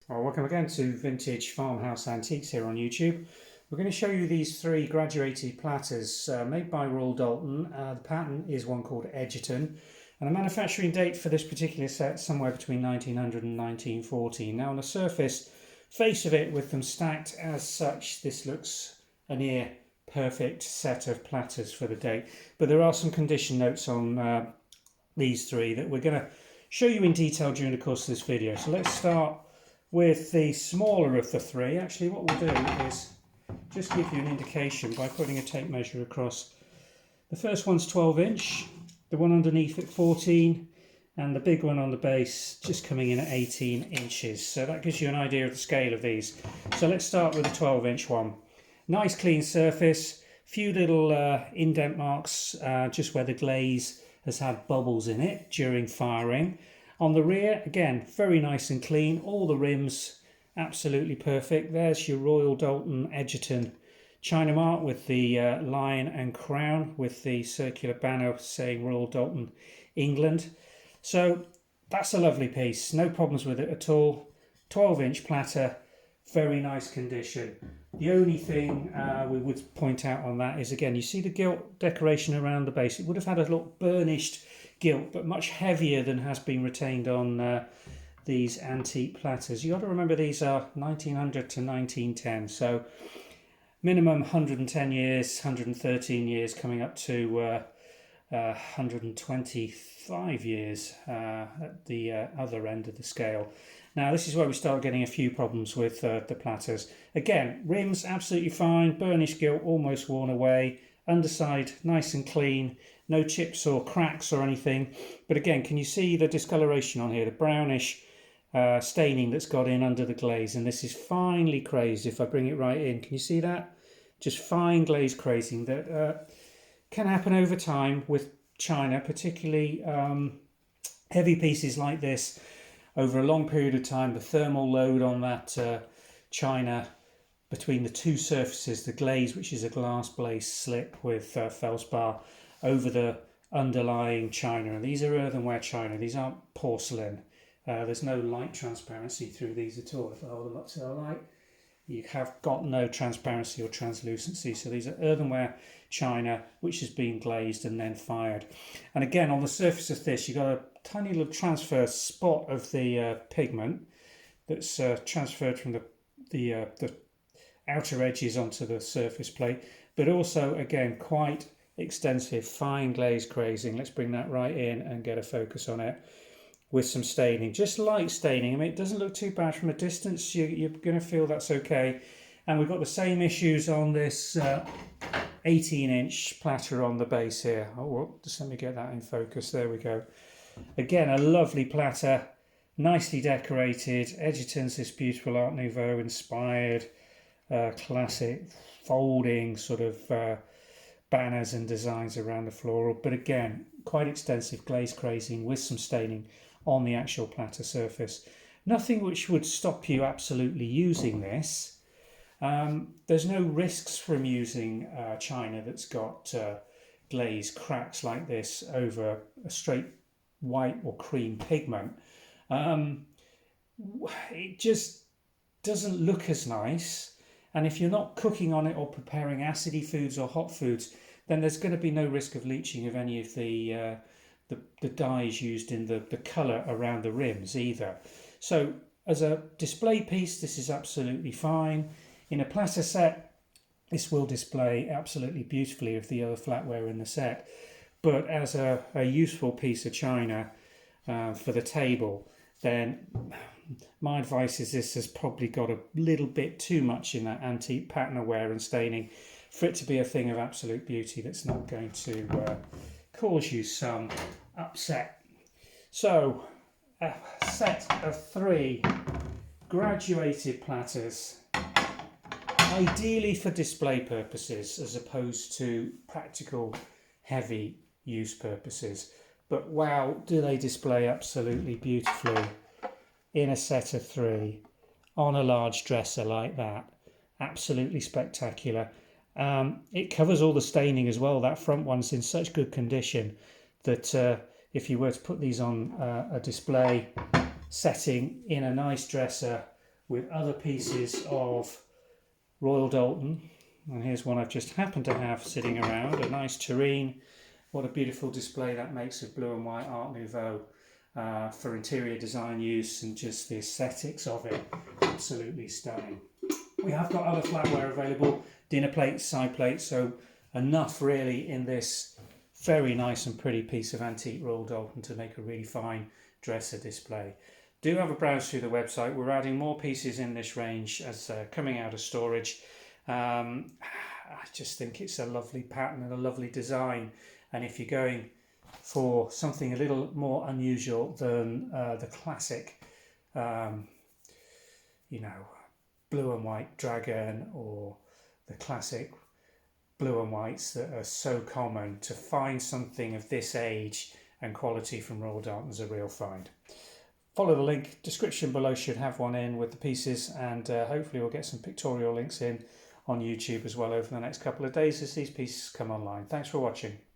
Well, welcome again to Vintage Farmhouse Antiques here on YouTube. We're going to show you these three graduated platters made by Royal Doulton. The pattern is one called Egerton, and the manufacturing date for this particular set somewhere between 1900 and 1914. Now on the surface face of it, with them stacked as such, this looks a near perfect set of platters for the date. But there are some condition notes on these three that we're going to show you in detail during the course of this video. So let's start with the smaller of the three. Actually, what we'll do is just give you an indication by putting a tape measure across. The first one's 12 inch, the one underneath at 14, and the big one on the base just coming in at 18 inches. So that gives you an idea of the scale of these. So let's start with the 12 inch one. Nice clean surface, few little indent marks just where the glaze has had bubbles in it during firing. On the rear, again, very nice and clean. All the rims absolutely perfect. There's your Royal Doulton Egerton China mark with the lion and crown with the circular banner saying Royal Doulton, England. So that's a lovely piece. No problems with it at all. 12-inch platter, very nice condition. The only thing we would point out on that is, again, you see the gilt decoration around the base. It would have had a little burnished gilt, but much heavier than has been retained on these antique platters. You got to remember these are 1900 to 1910, so minimum 110 years, 113 years, coming up to 125 years at the other end of the scale. Now this is where we start getting a few problems with the platters. Again, rims absolutely fine, burnished gilt almost worn away, underside nice and clean, no chips or cracks or anything. But again, can you see the discoloration on here, the brownish staining that's got in under the glaze? And this is finely crazed. If I bring it right in, can you see that? Just fine glaze crazing that can happen over time with china, particularly heavy pieces like this. Over a long period of time, the thermal load on that china between the two surfaces, the glaze, which is a glass base slip with felspar, over the underlying china. And these are earthenware china, these aren't porcelain. There's no light transparency through these at all. If I hold them up to the light, you have got no transparency or translucency. So these are earthenware china which has been glazed and then fired. And again, on the surface of this, you've got a tiny little transfer spot of the pigment that's transferred from the outer edges onto the surface plate, but also again quite extensive fine glaze crazing. Let's bring that right in and get a focus on it with some staining, just light staining. I mean, it doesn't look too bad from a distance. You're going to feel that's okay. And we've got the same issues on this 18-inch platter on the base here. Oh, well, just let me get that in focus. There we go. Again, a lovely platter, nicely decorated. Egerton's this beautiful Art Nouveau inspired classic folding sort of banners and designs around the floral, but again quite extensive glaze crazing with some staining on the actual platter surface. Nothing which would stop you absolutely using this. There's no risks from using china that's got glaze cracks like this over a straight white or cream pigment. It just doesn't look as nice. And if you're not cooking on it or preparing acidy foods or hot foods, then there's going to be no risk of leaching of any of the dyes used in the colour around the rims either. So as a display piece, this is absolutely fine. In a platter set, this will display absolutely beautifully with the other flatware in the set. But as a useful piece of china for the table, then my advice is this has probably got a little bit too much in that antique patina wear and staining for it to be a thing of absolute beauty that's not going to cause you some upset. So a set of three graduated platters, ideally for display purposes as opposed to practical heavy use purposes. But wow, do they display absolutely beautifully in a set of three on a large dresser like that. Absolutely spectacular. It covers all the staining as well. That front one's in such good condition that if you were to put these on a display setting in a nice dresser with other pieces of Royal Doulton. And here's one I've just happened to have sitting around, a nice tureen. What a beautiful display that makes of blue and white Art Nouveau for interior design use, and just the aesthetics of it, absolutely stunning. We have got other flatware available, dinner plates, side plates, so enough really in this very nice and pretty piece of antique Royal Doulton to make a really fine dresser display. Do have a browse through the website. We're adding more pieces in this range as coming out of storage. I just think it's a lovely pattern and a lovely design, and if you're going for something a little more unusual than the classic you know, blue and white dragon or the classic blue and whites that are so common, to find something of this age and quality from Royal Doulton is a real find. Follow the link, description below should have one in with the pieces, and hopefully we'll get some pictorial links in on YouTube as well over the next couple of days as these pieces come online. Thanks for watching.